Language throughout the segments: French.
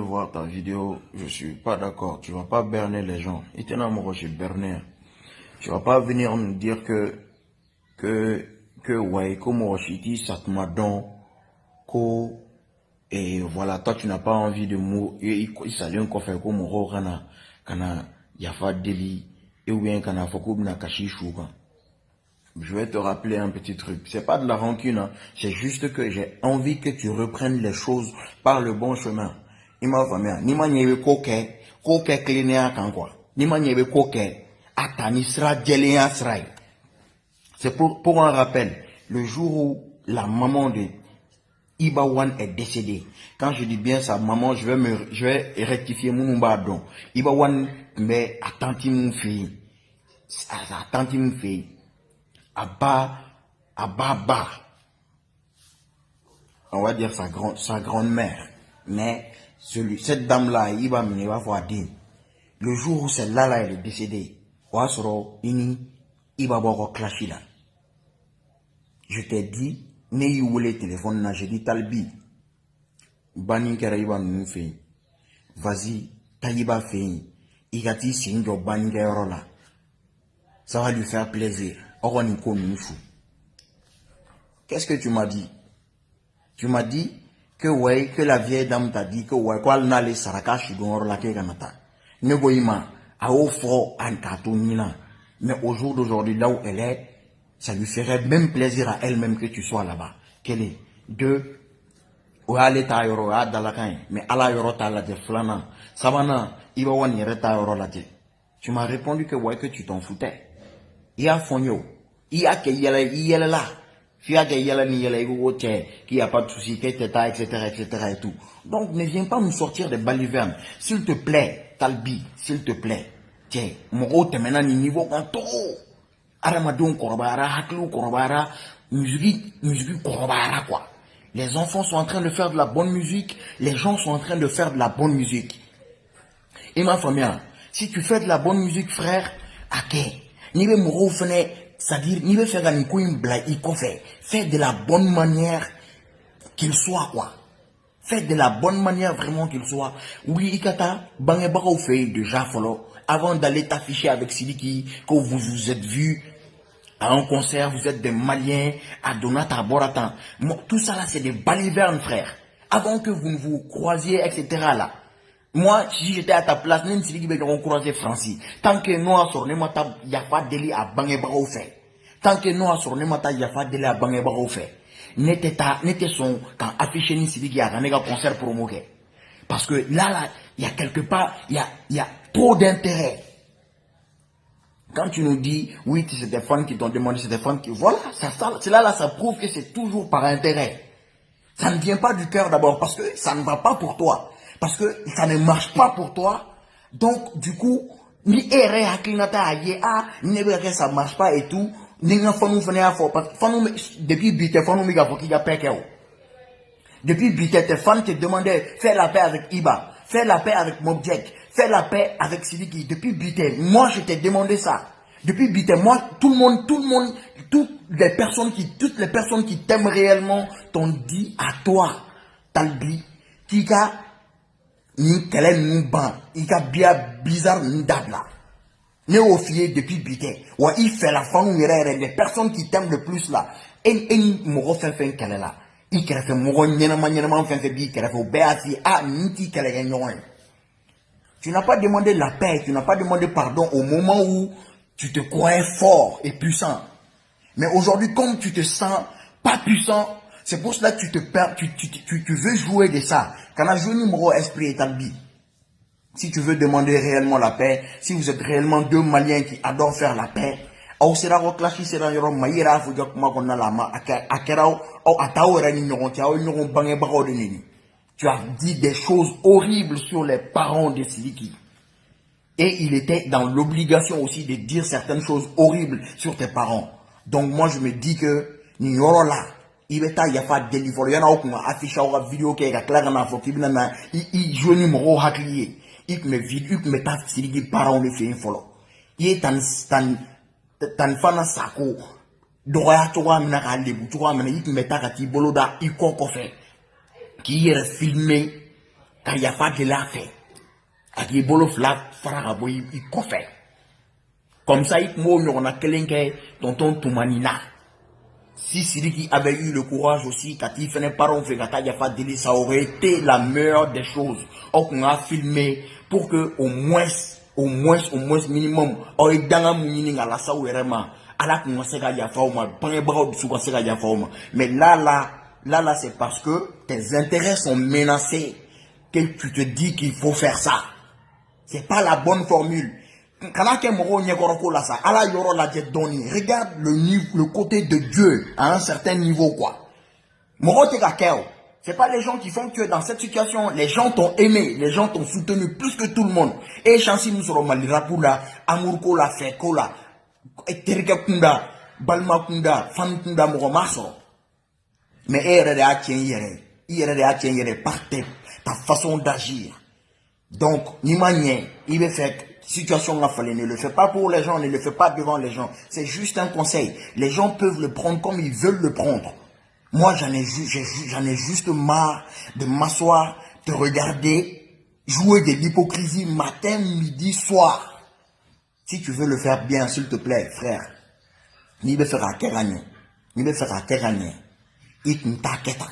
voir ta vidéo, je suis pas d'accord. Tu vas pas berner les gens. Et t'es amoureux, je suis berner. Tu vas pas venir nous dire ouais, comme Rochiti, ça te m'a don, et voilà, toi tu n'as pas envie de mourir. Il s'allie un coffre comme Moro Kana, Yafa Deli, et ou bien Kana Fokoub Nakashi Shuga. Je vais te rappeler un petit truc. C'est pas de la rancune, hein. C'est juste que j'ai envie que tu reprennes les choses par le bon chemin. Il m'a fait ni manière koke klinéa kankwa. Ni manière koke atanisra djeléa srai. C'est pour un rappel. Le jour où la maman de Ibawan est décédée. Quand je dis bien sa maman, je vais rectifier mon pardon. Ibawan mais attenti mon fille. Attenti mon fille. Abba, on va dire sa grand-mère. Mais cette dame-là, il va voir dire. Le jour où celle-là elle est décédée, il va voir clasher là. Je t'ai dit, n'ayez où les téléphones là, j'ai dit Talbi. Bani kera iba nous fait. Vas-y, Taïba fait. Igati sinjo bani kera là. Ça va lui faire plaisir. Qu'est-ce que tu m'as dit? Tu m'as dit que ouais, que la vieille dame t'a dit que ouais, quoi n'a les saraka shidon la ke ganata. Ne boyima, a au fort en katonina. Mais au jour d'aujourd'hui, là où elle est, ça lui ferait même plaisir à elle-même que tu sois là-bas. Quelle est? Deux, ou aller ta yoro, à dalakan, mais à la yoro ta la de flana. Savana, il va wan yere ta yoro la de. Tu m'as répondu que ouais, que tu t'en foutais. Il y a fonyo. Il y a que yele là. Il y a que yele ni yele qu'il n'y a pas de souci, que teta, etc. et tout. Donc, ne viens pas nous sortir des balivernes. S'il te plaît, Talbi, s'il te plaît. Tiens, mon haut te maintenant niveau quand trop. Aramadon korobara, haklou korobara, musique korobara quoi. Les enfants sont en train de faire de la bonne musique. Les gens sont en train de faire de la bonne musique. Et ma famille, si tu fais de la bonne musique, frère, ok. Ni be moro fene, c'est-à-dire, ni be faire un couin bla fait. Fais de la bonne manière qu'il soit, quoi. Fais de la bonne manière vraiment qu'il soit. Oui, ikata, bangé baro fait déjà follow. Avant d'aller t'afficher avec Siliki, que vous vous êtes vu à un concert, vous êtes des Maliens, à Donata, Boratan. Tout ça là, c'est des balivernes, frère. Avant que vous ne vous croisiez, etc. là. Moi, si j'étais à ta place, même si les gens croisé Francis, tant que nous à sorne mata, il n'y a pas de délai à Bangeba au fait. Tant que nous à sorne mata, il n'y a pas de délai à Bangeba au fait. N'était son, quand affiché ni si il y a un concert pour mourir. Parce que là, il y a quelque part, il y a trop d'intérêt. Quand tu nous dis, oui, c'est des fans qui t'ont demandé, c'est des fans qui, voilà, là, ça prouve que c'est toujours par intérêt. Ça ne vient pas du cœur d'abord, parce que ça ne va pas pour toi. Parce que ça ne marche pas pour toi. Donc, du coup, ni ere haklinata aye a, ni que ça marche pas et tout. Ni nga fanu fene a fort. Depuis bite, fanu mi ga foki ga peke o. Depuis bite, tes fans te demandaient, fais la paix avec Iba. Fais la paix avec Mobjek. Fais la paix avec Sidiki. Depuis bite, moi je t'ai demandé ça. Depuis bite, moi, tout le monde, toutes les personnes qui t'aiment réellement t'ont dit à toi, Talbi, Tika, ni kele ni ban, ika bia bizarre ni dabla. Ne au fier depuis bité. Ou il fait la femme les personnes qui t'aiment le plus là. Et moro fait kele là. Il fait moro nyama fait bi kele fait béasi a niti kele gagnon. Tu n'as pas demandé la paix, tu n'as pas demandé pardon au moment où tu te croyais fort et puissant. Mais aujourd'hui, comme tu te sens pas puissant, c'est pour cela que tu te perds, tu veux jouer de ça. Quand on joue numéro esprit établi, si tu veux demander réellement la paix, si vous êtes réellement deux Maliens qui adorent faire la paix, tu as dit des choses horribles sur les parents de Siliki. Et il était dans l'obligation aussi de dire certaines choses horribles sur tes parents. Donc moi je me dis que Nioro là, il y a pas de délivrer, il y a aucun affiche ou vidéo qui est clair dans faut qu'il il joue numéro hacklié. Il me vide, il me tape si les parents le fait follow. Il est tan fana sako doya to wa mina ka lebu to wa mina il me tape ti boloda il ko fait qui est filmé car il n'y a pas de la fait. Aki bolo flat farabo il koffe. Comme ça, on a quelqu'un tonton Toumanina. Si Sidiki avait eu le courage aussi, quand il faisait parents fait ça aurait été la meilleure des choses. On a filmé pour que au moins minimum, on est dans un mouinin à la saouérema. À la commencé à y mais là, c'est parce que tes intérêts sont menacés que tu te dis qu'il faut faire ça. C'est pas la bonne formule. Regarde le côté de Dieu à un certain niveau, quoi. C'est pas les gens qui font que dans cette situation, les gens t'ont aimé, les gens t'ont soutenu plus que tout le monde. Et chansi nous serons malira pour la amour ko la fait ko la terika kunda balma kunda fan kunda moromaso. Mais il par ta façon d'agir. Donc, Nimanye, il veut faire situation la folie, ne le fait pas pour les gens, ne le fait pas devant les gens. C'est juste un conseil. Les gens peuvent le prendre comme ils veulent le prendre. Moi, j'en ai juste marre de m'asseoir, de regarder, jouer de l'hypocrisie matin, midi, soir. Si tu veux le faire bien, s'il te plaît, frère, ni veut faire à Keranye, il t'inquiète.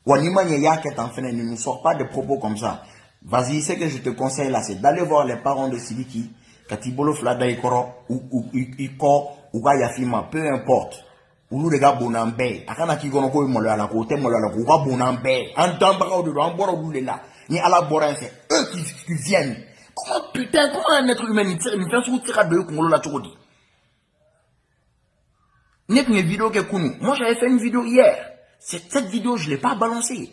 Wanimanye yaket en fait, ne nous sort pas de propos comme ça. Vas-y, ce que je te conseille là, c'est d'aller voir les parents de Sidiki, Katibolo Flada Ikoro, ou Yafima, peu importe. Ou nous les gars bonambé, akana ki gono ko mo la ko te mo la ko ga bonambé, en tambara de en bora ou là, ni à la bora c'est eux qui viennent. Comment un être humain ne fait sous tira de ko la todi. N'est une vidéo que kunu. Moi j'avais fait une vidéo hier. Cette vidéo je l'ai pas balancée.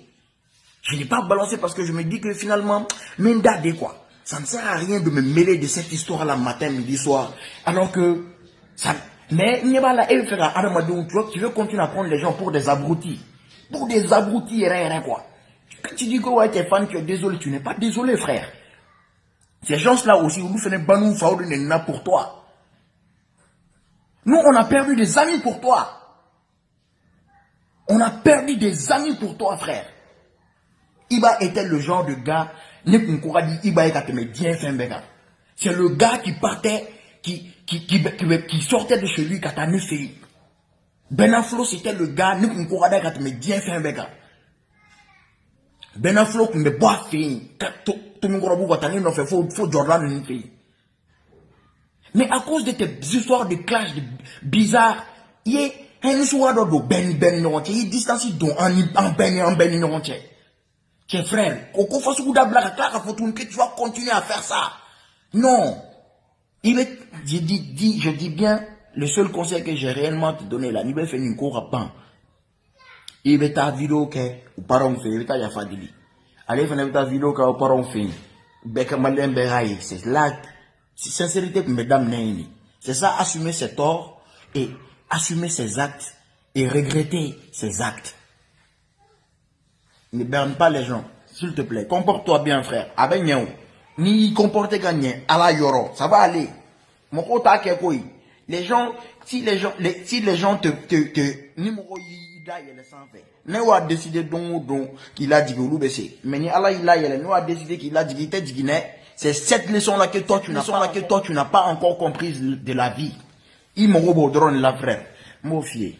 Je ne l'ai pas balancé parce que je me dis que finalement, Mendade quoi. Ça ne sert à rien de me mêler de cette histoire-là matin, midi, soir. Alors que, ça, mais, tu veux continuer à prendre les gens pour des abrutis. Pour des abrutis, rien, quoi. Quand tu dis que ouais, t'es fan, tu es désolé, tu n'es pas désolé, frère. Ces gens-là aussi, nous faisons banou faoudina pour toi. Nous, on a perdu des amis pour toi. On a perdu des amis pour toi, frère. Iba était le genre de gars, c'est le gars qui partait, qui sortait de chez lui quand t'as fait. Benaflo, c'était le gars, Benaflo, qui me boit fait, tout le monde faut Jordan fait. Mais à cause de tes histoires de clash bizarres, il y a un soir de il y a distance en ben, tes frères, tu vas continuer à faire ça. Non. Je dis bien, le seul conseil que j'ai réellement te donné là, il va faire une cour à pan. Il va ta vidéo que, ou parents fait, il va ta yafadili. Allez, faire ta vidéo que, ou parents fait. Beka malin beraï, c'est là, c'est sincérité que mesdames n'aiment. C'est ça, assumer ses torts, et assumer ses actes, et regretter ses actes. Ne berne pas les gens, s'il te plaît. Comporte-toi bien, frère. Avec Nyan, ni comporter gagné, à la yoro, ça va aller. Mon kota kekoi. Les gens, si les gens te, numéro yida yele sans fait. Ne wa décider don qu'il a dit que vous baissez. Mais ni Allah il a yele, ne wa décider qu'il a dit qu'il t'a dit c'est cette leçon là que toi tu n'as pas encore comprise de la vie. Il m'en robot drone la frère. Mon fier.